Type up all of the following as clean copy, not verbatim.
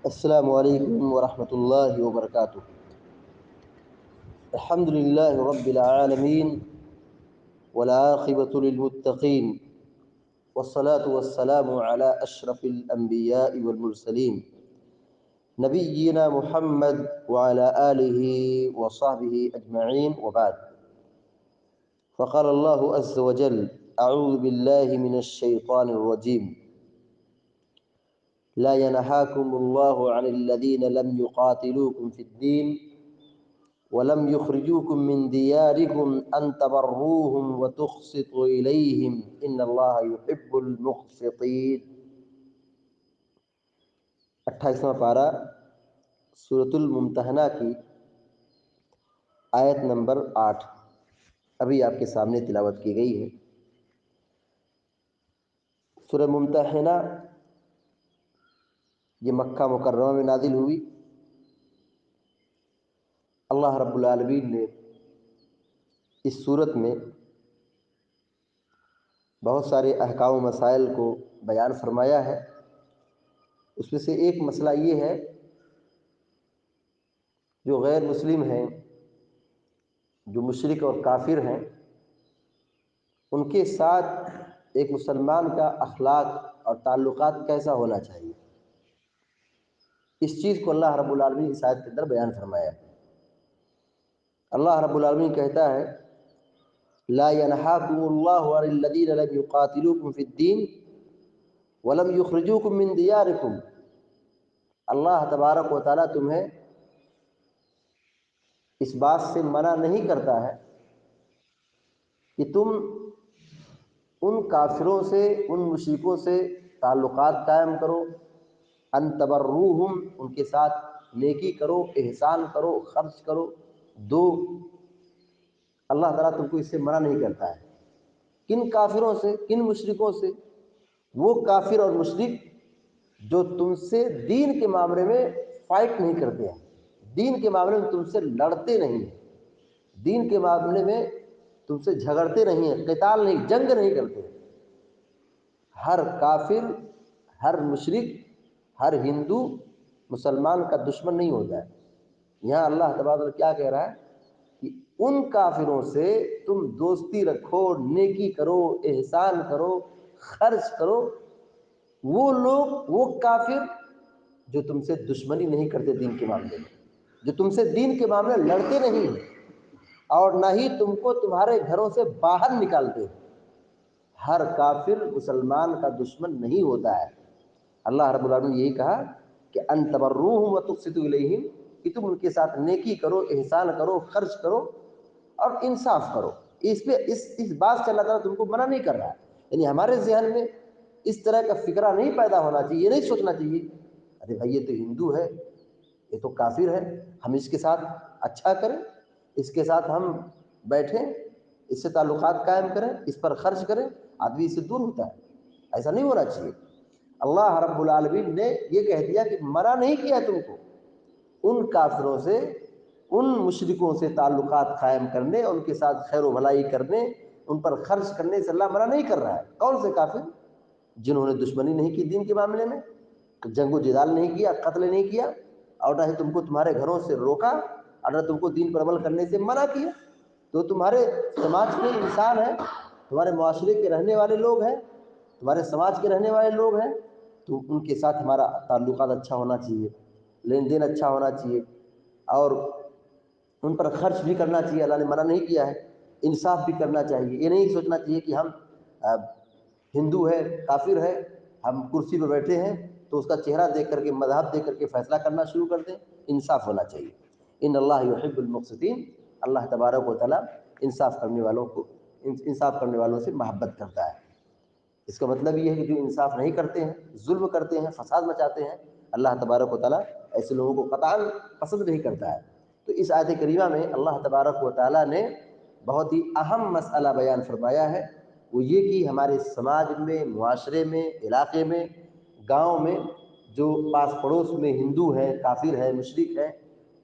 السلام علیکم ورحمۃ اللہ وبرکاتہ۔ الحمد للہ رب العالمین والعاقبۃ للمتقین والصلاة والسلام علی اشرف الانبیاء والمرسلین نبینا محمد وعلی آلہ وصحبہ اجمعین وبعد۔ فقال اللہ عز وجل اعوذ باللہ من الشیطان الرجیم لا ينهاكم الله عن الذين لم يقاتلوكم في الدين ولم يخرجوكم من دياركم أن تبروهم وتقسطوا إليهم إن الله يحب المقسطين۔ 28واں پارہ سورۃ الممتحنہ کی آیت نمبر 8 ابھی آپ کے سامنے تلاوت کی گئی ہے۔ سورہ ممتحنہ یہ مکہ مکرمہ میں نازل ہوئی۔ اللہ رب العالمین نے اس صورت میں بہت سارے احکام و مسائل کو بیان فرمایا ہے۔ اس میں سے ایک مسئلہ یہ ہے، جو غیر مسلم ہیں، جو مشرک اور کافر ہیں، ان کے ساتھ ایک مسلمان کا اخلاق اور تعلقات کیسا ہونا چاہیے، اس چیز کو اللہ رب العالمین اس آیت کے اندر بیان فرمایا ہے۔ اللہ رب العالمین کہتا ہے لا ينهاكم الله عن الذين لم يقاتلوكم في الدين ولم يخرجوكم من دياركم۔ اللہ تبارک و تعالیٰ تمہیں اس بات سے منع نہیں کرتا ہے کہ تم ان کافروں سے، ان مشرکوں سے تعلقات قائم کرو، ان تبروہم، ان کے ساتھ نیکی کرو، احسان کرو، خرچ کرو، دو۔ اللہ تعالیٰ تم کو اس سے منع نہیں کرتا ہے۔ کن کافروں سے، کن مشرکوں سے؟ وہ کافر اور مشرک جو تم سے دین کے معاملے میں فائٹ نہیں کرتے ہیں، دین کے معاملے میں تم سے لڑتے نہیں ہیں، دین کے معاملے میں تم سے جھگڑتے نہیں ہیں، قتال نہیں، جنگ نہیں کرتے۔ ہر کافر، ہر مشرک، ہر ہندو مسلمان کا دشمن نہیں ہوتا ہے۔ یہاں اللہ تبارک کیا کہہ رہا ہے کہ ان کافروں سے تم دوستی رکھو، نیکی کرو، احسان کرو، خرچ کرو۔ وہ لوگ، وہ کافر جو تم سے دشمنی نہیں کرتے دین کے معاملے میں، جو تم سے دین کے معاملے میں لڑتے نہیں ہیں، اور نہ ہی تم کو تمہارے گھروں سے باہر نکالتے۔ ہر کافر مسلمان کا دشمن نہیں ہوتا ہے۔ اللہ رب العالمین نے یہی کہا کہ ان تبروہم وتقسطوا الیہم، کہ تم ان کے ساتھ نیکی کرو، احسان کرو، خرچ کرو اور انصاف کرو۔ اس پہ اس بات سے اللہ تعالیٰ تم کو منع نہیں کر رہا ہے۔ یعنی ہمارے ذہن میں اس طرح کا فکرہ نہیں پیدا ہونا چاہیے، یہ نہیں سوچنا چاہیے ارے بھائی یہ تو ہندو ہے، یہ تو کافر ہے، ہم اس کے ساتھ اچھا کریں، اس کے ساتھ ہم بیٹھیں، اس سے تعلقات قائم کریں، اس پر خرچ کریں۔ آدمی اس سے دور ہوتا ہے، ایسا نہیں ہونا چاہیے۔ اللہ رب العالمین نے یہ کہہ دیا کہ منع نہیں کیا تم کو ان کافروں سے، ان مشرکوں سے تعلقات قائم کرنے، ان کے ساتھ خیر و بھلائی کرنے، ان پر خرچ کرنے سے اللہ منع نہیں کر رہا ہے۔ کون سے کافر؟ جنہوں نے دشمنی نہیں کی دین کے معاملے میں، جنگ و جدال نہیں کیا، قتل نہیں کیا، اور نہ ہی تم کو تمہارے گھروں سے روکا، اور نہ تم کو دین پر عمل کرنے سے منع کیا۔ تو تمہارے سماج کے انسان ہیں، تمہارے معاشرے کے رہنے والے لوگ ہیں، تمہارے سماج کے رہنے والے لوگ ہیں، تو ان کے ساتھ ہمارا تعلقات اچھا ہونا چاہیے، لین دین اچھا ہونا چاہیے، اور ان پر خرچ بھی کرنا چاہیے۔ اللہ نے منع نہیں کیا ہے، انصاف بھی کرنا چاہیے۔ یہ نہیں سوچنا چاہیے کہ ہم ہندو ہے، کافر ہے، ہم کرسی پہ بیٹھے ہیں تو اس کا چہرہ دیکھ کر کے، مذہب دیکھ کر کے فیصلہ کرنا شروع کر دیں۔ انصاف ہونا چاہیے۔ ان اللہ یحب المقسطین، اللہ تبارک و تعالیٰ انصاف کرنے والوں کو، انصاف کرنے والوں سے محبت کرتا ہے۔ اس کا مطلب یہ ہے کہ جو انصاف نہیں کرتے ہیں، ظلم کرتے ہیں، فساد مچاتے ہیں، اللہ تبارک و تعالیٰ ایسے لوگوں کو قطعاً پسند نہیں کرتا ہے۔ تو اس آیت کریمہ میں اللہ تبارک و تعالیٰ نے بہت ہی اہم مسئلہ بیان فرمایا ہے، وہ یہ کہ ہمارے سماج میں، معاشرے میں، علاقے میں، گاؤں میں جو پاس پڑوس میں ہندو ہیں، کافر ہیں، مشرک ہیں،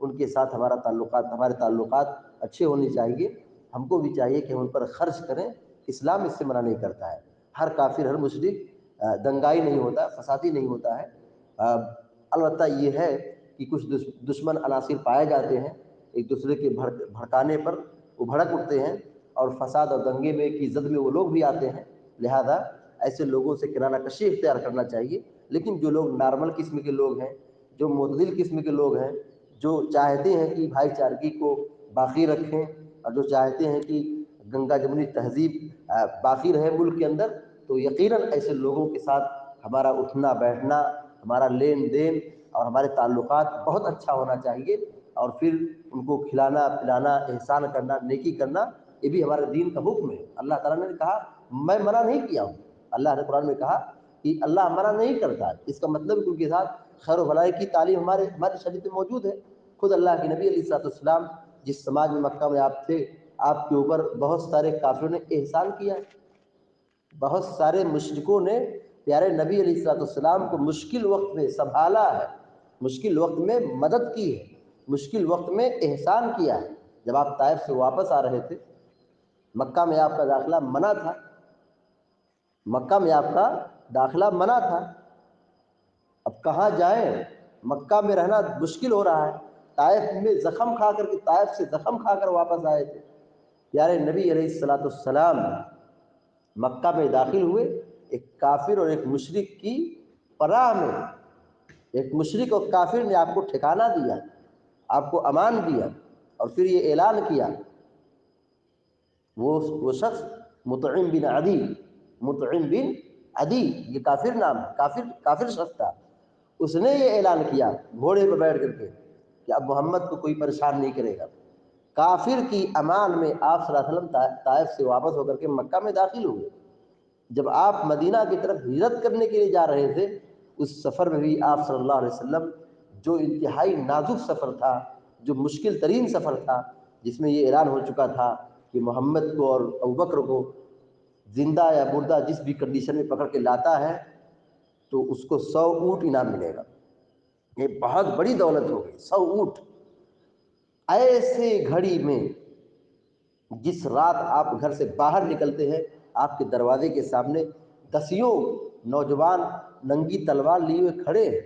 ان کے ساتھ ہمارے تعلقات اچھے ہونے چاہیے۔ ہم کو بھی چاہیے کہ ہم ان پر خرچ کریں۔ اسلام اس سے منع نہیں کرتا ہے۔ ہر کافر، ہر مشرک دنگائی نہیں ہوتا، فسادی نہیں ہوتا ہے، البتہ یہ ہے کہ کچھ دشمن عناصر پائے جاتے ہیں، ایک دوسرے کے بھڑکانے پر وہ بھڑک اٹھتے ہیں، اور فساد اور دنگے میں کی زد میں وہ لوگ بھی آتے ہیں، لہذا ایسے لوگوں سے کنارہ کشی اختیار کرنا چاہیے۔ لیکن جو لوگ نارمل قسم کے لوگ ہیں، جو معتدل قسم کے لوگ ہیں، جو چاہتے ہیں کہ بھائی چارگی کو باقی رکھیں، اور جو چاہتے ہیں کہ گنگا جمنی تہذیب باقی رہے ملک کے اندر، تو یقیناً ایسے لوگوں کے ساتھ ہمارا اٹھنا بیٹھنا، ہمارا لین دین اور ہمارے تعلقات بہت اچھا ہونا چاہیے، اور پھر ان کو کھلانا پلانا، احسان کرنا، نیکی کرنا، یہ بھی ہمارے دین کا حکم ہے۔ اللہ تعالیٰ نے کہا میں منع نہیں کیا ہوں، اللہ نے قرآن میں کہا کہ اللہ منع نہیں کرتا، اس کا مطلب کہ ان کے ساتھ خیر و بھلائی کی تعلیم ہمارے شریعت میں موجود ہے۔ خود اللہ کے نبی علیہ الصلوۃ والسلام جس سماج میں مکہ میں آپ تھے، آپ کے اوپر بہت سارے کافروں نے احسان کیا، بہت سارے مشرکوں نے پیارے نبی علیہ الصلوۃ والسلام کو مشکل وقت میں سنبھالا ہے، مشکل وقت میں مدد کی ہے، مشکل وقت میں احسان کیا ہے۔ جب آپ طائف سے واپس آ رہے تھے، مکہ میں آپ کا داخلہ منع تھا، مکہ میں آپ کا داخلہ منع تھا، اب کہاں جائیں؟ مکہ میں رہنا مشکل ہو رہا ہے، طائف میں زخم کھا کر کے، طائف سے زخم کھا کر واپس آئے تھے۔ پیارے نبی علیہ الصلوۃ والسلام مکہ میں داخل ہوئے، ایک کافر اور ایک مشرک کی پناہ میں، ایک مشرک اور کافر نے آپ کو ٹھکانہ دیا، آپ کو امان دیا، اور پھر یہ اعلان کیا، وہ شخص مطعم بن عدی، مطعم بن عدی، یہ کافر نام ہے، کافر شخص تھا، اس نے یہ اعلان کیا گھوڑے پہ بیٹھ کر کے کہ اب محمد کو کوئی پریشان نہیں کرے گا۔ کافر کی امان میں آپ صلی اللہ علیہ وسلم طائف سے واپس ہو کر کے مکہ میں داخل ہوئے۔ جب آپ مدینہ کی طرف ہجرت کرنے کے لیے جا رہے تھے، اس سفر میں بھی آپ صلی اللہ علیہ وسلم، جو انتہائی نازک سفر تھا، جو مشکل ترین سفر تھا، جس میں یہ اعلان ہو چکا تھا کہ محمد کو اور ابوبکر کو زندہ یا مردہ جس بھی کنڈیشن میں پکڑ کے لاتا ہے تو اس کو 100 اونٹ انعام ملے گا۔ یہ بہت بڑی دولت ہو گئی، 100 اونٹ۔ ایسے گھڑی میں جس رات آپ گھر سے باہر نکلتے ہیں، آپ کے دروازے کے سامنے دسیوں نوجوان ننگی تلوار لیے ہوئے کھڑے ہیں،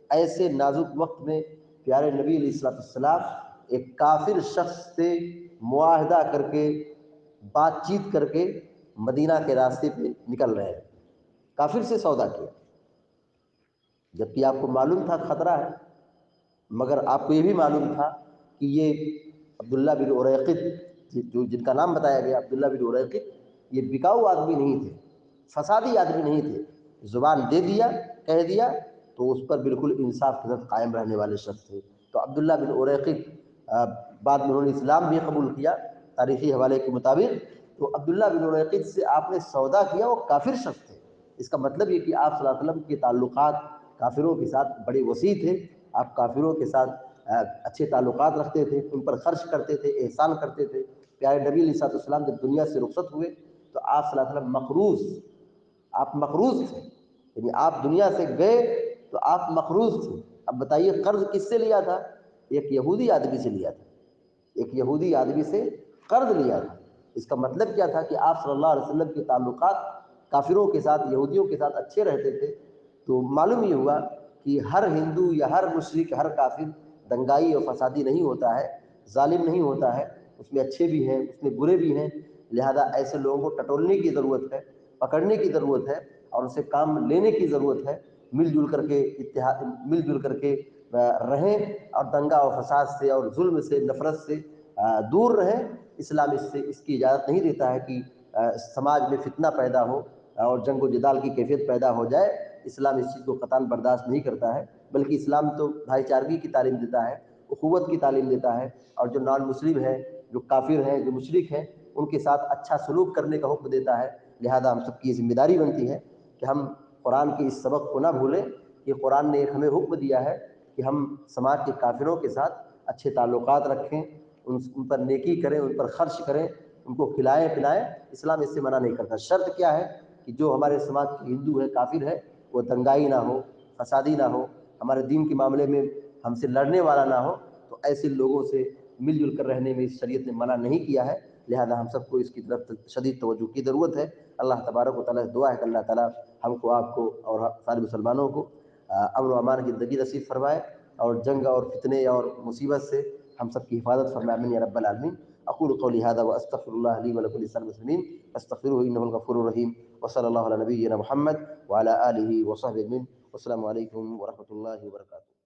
ایسے نازک وقت میں پیارے نبی علیہ الصلوۃ والسلام ایک کافر شخص سے معاہدہ کر کے، بات چیت کر کے مدینہ کے راستے پہ نکل رہے ہیں، کافر سے سودا کیا، جبکہ آپ کو معلوم تھا خطرہ ہے، مگر آپ کو یہ بھی معلوم تھا کہ یہ عبداللہ بن اریقط، جو جن کا نام بتایا گیا عبداللہ بن اریقط، یہ بکاؤ آدمی نہیں تھے، فسادی آدمی نہیں تھے، زبان دے دیا، کہہ دیا تو اس پر بالکل انصاف کے ساتھ قائم رہنے والے شخص تھے۔ تو عبداللہ بن اریقط بعد میں انہوں نے اسلام بھی قبول کیا تاریخی حوالے کے مطابق۔ تو عبداللہ بن اریقط سے آپ نے سودا کیا، وہ کافر شخص تھے، اس کا مطلب یہ کہ آپ صلی اللہ علیہ وسلم کے تعلقات کافروں کے ساتھ بڑے وسیع تھے، آپ کافروں کے ساتھ اچھے تعلقات رکھتے تھے، ان پر خرچ کرتے تھے، احسان کرتے تھے۔ پیارے نبی علیہ الصلوۃ والسلام جب دنیا سے رخصت ہوئے تو آپ صلی اللہ علیہ وسلم مقروض، آپ مقروض تھے، یعنی آپ دنیا سے گئے تو آپ مقروض تھے۔ اب بتائیے قرض کس سے لیا تھا؟ ایک یہودی آدمی سے لیا تھا، ایک یہودی آدمی سے قرض لیا تھا۔ اس کا مطلب کیا تھا کہ آپ صلی اللہ علیہ وسلم کے تعلقات کافروں کے ساتھ، یہودیوں کے ساتھ اچھے رہتے تھے۔ تو معلوم یہ ہوا کہ ہر ہندو یا ہر مشرک، ہر کافر دنگائی اور فسادی نہیں ہوتا ہے، ظالم نہیں ہوتا ہے، اس میں اچھے بھی ہیں، اس میں برے بھی ہیں۔ لہذا ایسے لوگوں کو ٹٹولنے کی ضرورت ہے، پکڑنے کی ضرورت ہے، اور ان سے کام لینے کی ضرورت ہے۔ مل جل کر کے اتحاد، مل جل کر کے رہیں، اور دنگا و فساد سے اور ظلم سے، نفرت سے دور رہیں۔ اسلام اس کی اجازت نہیں دیتا ہے کہ سماج میں فتنہ پیدا ہو اور جنگ و جدال کی کیفیت پیدا ہو جائے۔ اسلام اس چیز کو قطعاً برداشت نہیں کرتا ہے، بلکہ اسلام تو بھائی چارگی کی تعلیم دیتا ہے، اخوت کی تعلیم دیتا ہے، اور جو نان مسلم ہیں، جو کافر ہیں، جو مشرک ہیں، ان کے ساتھ اچھا سلوک کرنے کا حکم دیتا ہے۔ لہذا ہم سب کی یہ ذمہ داری بنتی ہے کہ ہم قرآن کے اس سبق کو نہ بھولیں کہ قرآن نے ایک ہمیں حکم دیا ہے کہ ہم سماج کے کافروں کے ساتھ اچھے تعلقات رکھیں، ان پر نیکی کریں، ان پر خرچ کریں، ان کو کھلائیں پلائیں۔ اسلام اس سے منع نہیں کرتا۔ شرط کیا ہے کہ جو ہمارے سماج کے ہندو ہے، کافر ہے، وہ دنگائی نہ ہو، فسادی نہ ہو، ہمارے دین کے معاملے میں ہم سے لڑنے والا نہ ہو۔ تو ایسے لوگوں سے مل جل کر رہنے میں اس شریعت نے منع نہیں کیا ہے، لہذا ہم سب کو اس کی طرف شدید توجہ کی ضرورت ہے۔ اللہ تبارک و تعالیٰ سے دعا ہے کہ اللہ تعالیٰ ہم کو، آپ کو اور سارے مسلمانوں کو امن و امان کی زندگی نصیب فرمائے، اور جنگ اور فتنے اور مصیبت سے ہم سب کی حفاظت فرمائے، آمین یا رب العالمین۔ اقول قولی هذا واستغفر الله لي ولكم لسائر المسلمين فاستغفروه انه الغفور الرحيم، وصلى الله على نبينا محمد وعلى اله وصحبه اجمعين، والسلام علیکم ورحمۃ اللہ وبرکاتہ۔